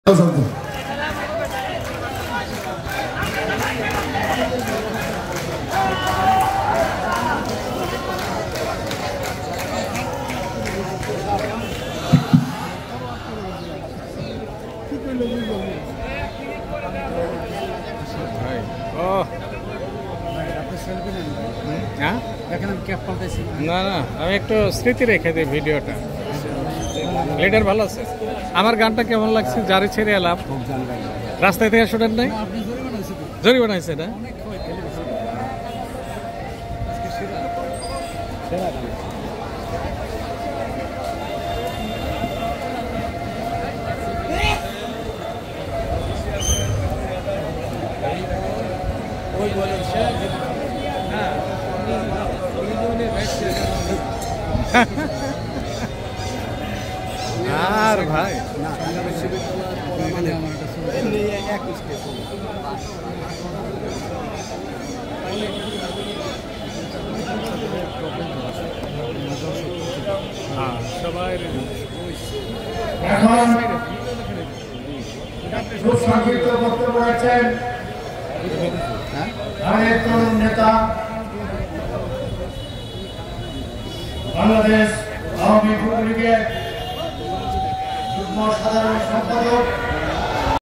না না, আমি একটু স্মৃতি রেখে দিই ভিডিওটা। লিডার ভালো আছে? আমার গানটা কেমন লাগছে? জারি ছেড়ে এলাম, রাস্তায় থেকে শোনেন নাই? জরিমানা হয়েছে না? আর ভাই এখন খুব সংক্ষিপ্ত বক্তব্য রাখছেন আমাদের তরুণ নেতা, বাংলাদেশ আওয়ামী যুব লীগের যুগ্ম সাধারণ সম্পাদক